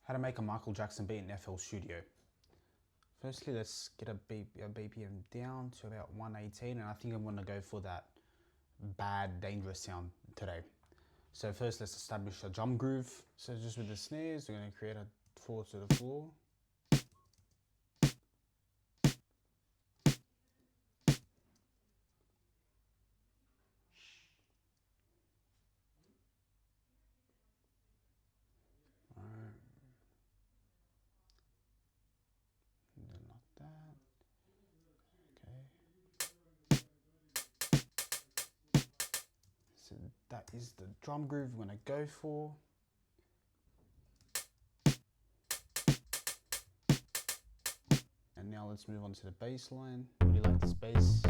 How to make a Michael Jackson beat in FL Studio. Firstly, let's get a BPM down to about 118, and I think I'm going to go for that bad, dangerous sound today. So first, let's establish a drum groove. So just with the snares, we're going to create a 4 to the floor. Not that. Okay. So that is the drum groove we're going to go for. And now let's move on to the bass line. I really like this bass.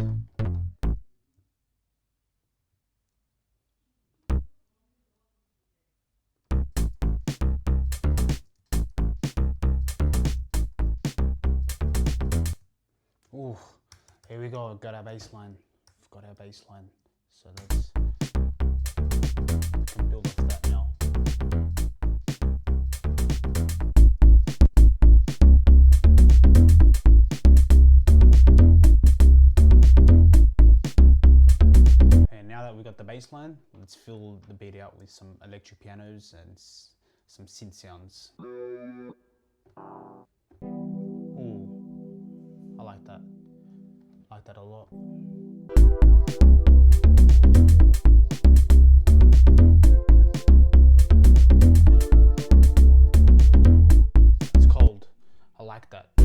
Ooh, here we go, got our bass line. We've got our bass line. So let's build off that now. And now that we've got the bass line, let's fill the beat out with some electric pianos and some synth sounds. Ooh, I like that. I like that a lot. It's cold. I like that. I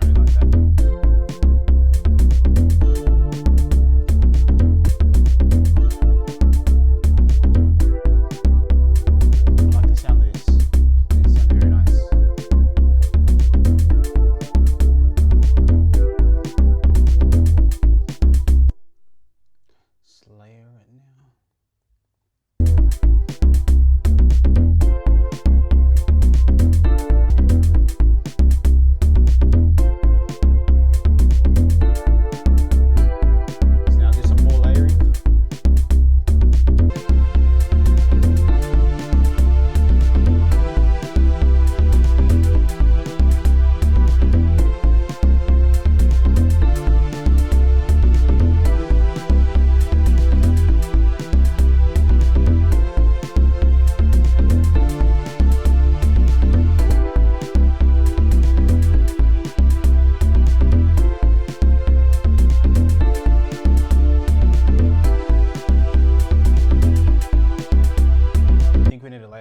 really like that. I like the sound of this. It sounds very nice. Layer it now. So now do some more layering.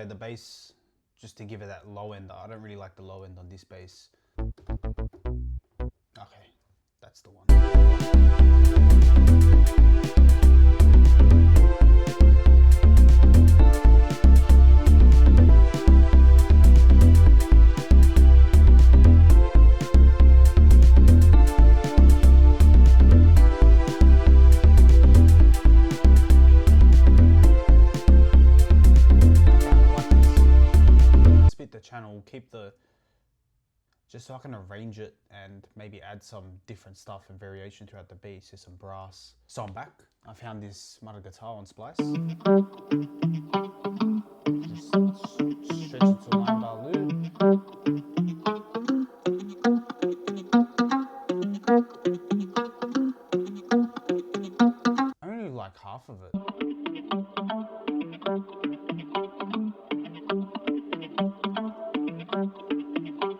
The bass just to give it that low end. I don't really like the low end on this bass. Okay, that's the one. Channel, keep the, just so I can arrange it and maybe add some different stuff and variation throughout the beat, so some brass. So I'm back. I found this smarter guitar on Splice. Just stretch it to a 9-bar loop. I only like half of it.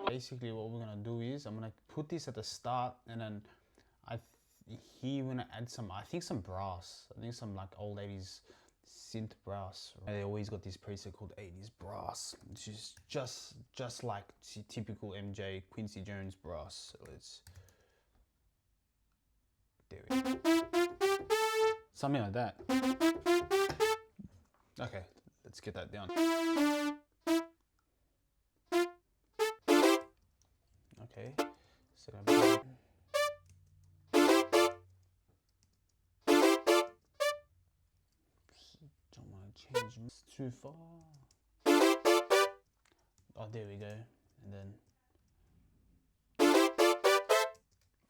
Basically what we're gonna do is I'm gonna put this at the start, and then here we're gonna add some, I think some brass. I think some like old 80s synth brass. They always got this preset called 80s brass, which is just like typical MJ Quincy Jones brass. So it's, there we go. Something like that. Okay, let's get that down. Okay, so don't want to change this too far. Oh, there we go. And then,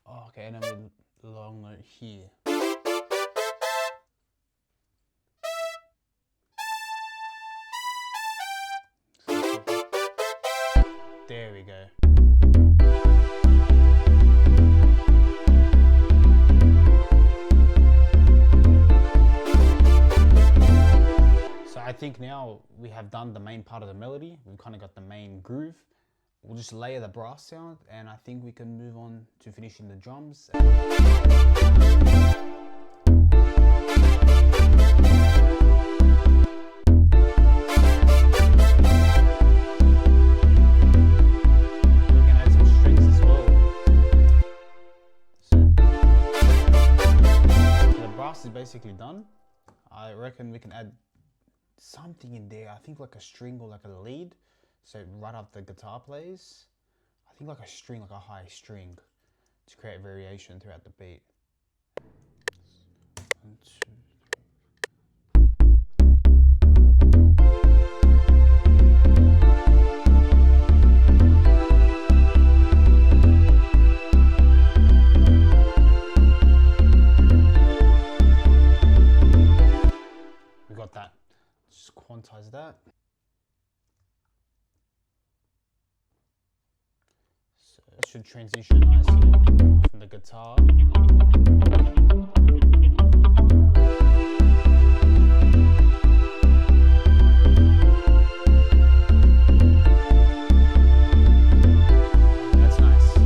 oh, okay, and then a long note here. think now we have done the main part of the melody. We've kind of got the main groove. We'll just layer the brass sound, and I think we can move on to finishing the drums. Is basically done. I reckon we can add something in there. I think like a string or like a lead, so right after the guitar plays, I think like a string, like a high string, to create variation throughout the beat. 1, 2. That, just quantize that. So it should transition nicely from the guitar. That's nice.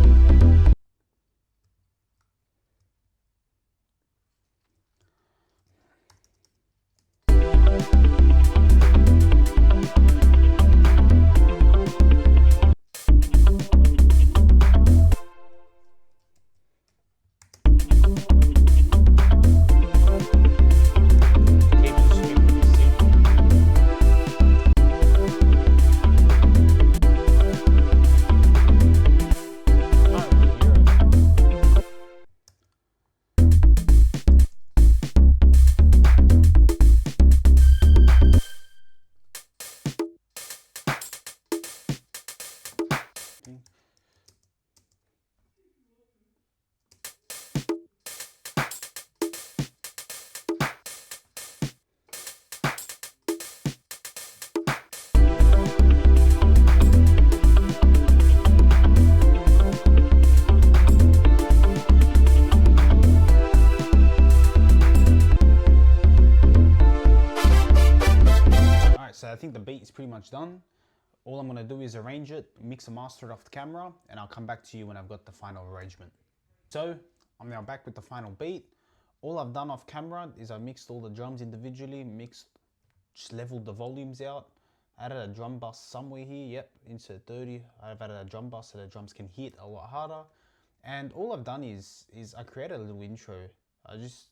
So I think the beat is pretty much done. All I'm gonna do is arrange it, mix and master it off the camera, and I'll come back to you when I've got the final arrangement. So I'm now back with the final beat. All I've done off camera is I mixed all the drums individually, just leveled the volumes out, added a drum bus somewhere here, yep, insert 30. I've added a drum bus so the drums can hit a lot harder. And all I've done is I created a little intro. I just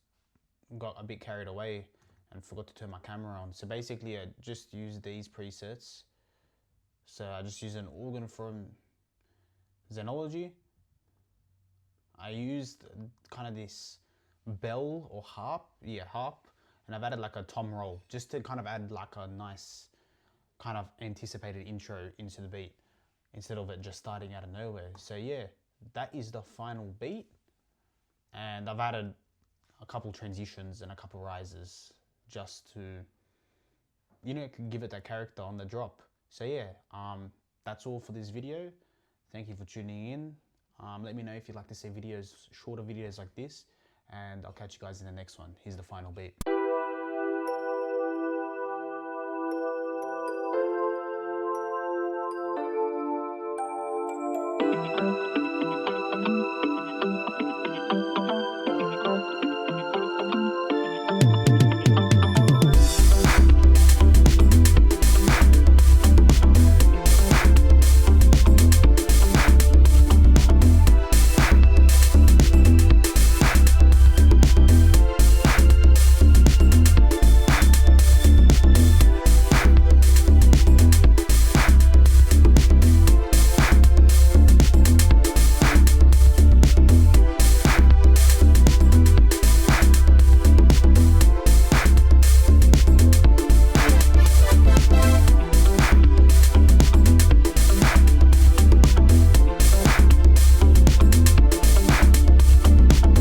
got a bit carried away and forgot to turn my camera on. So basically I just used these presets. So I just used an organ from Xenology. I used kind of this bell or harp, harp, and I've added like a tom roll just to kind of add like a nice kind of anticipated intro into the beat instead of it just starting out of nowhere. So yeah, that is the final beat, and I've added a couple transitions and a couple rises just to, you know, give it that character on the drop. So yeah, that's all for this video. Thank you for tuning in. Let me know if you'd like to see shorter videos like this, and I'll catch you guys in the next one. Here's the final beat.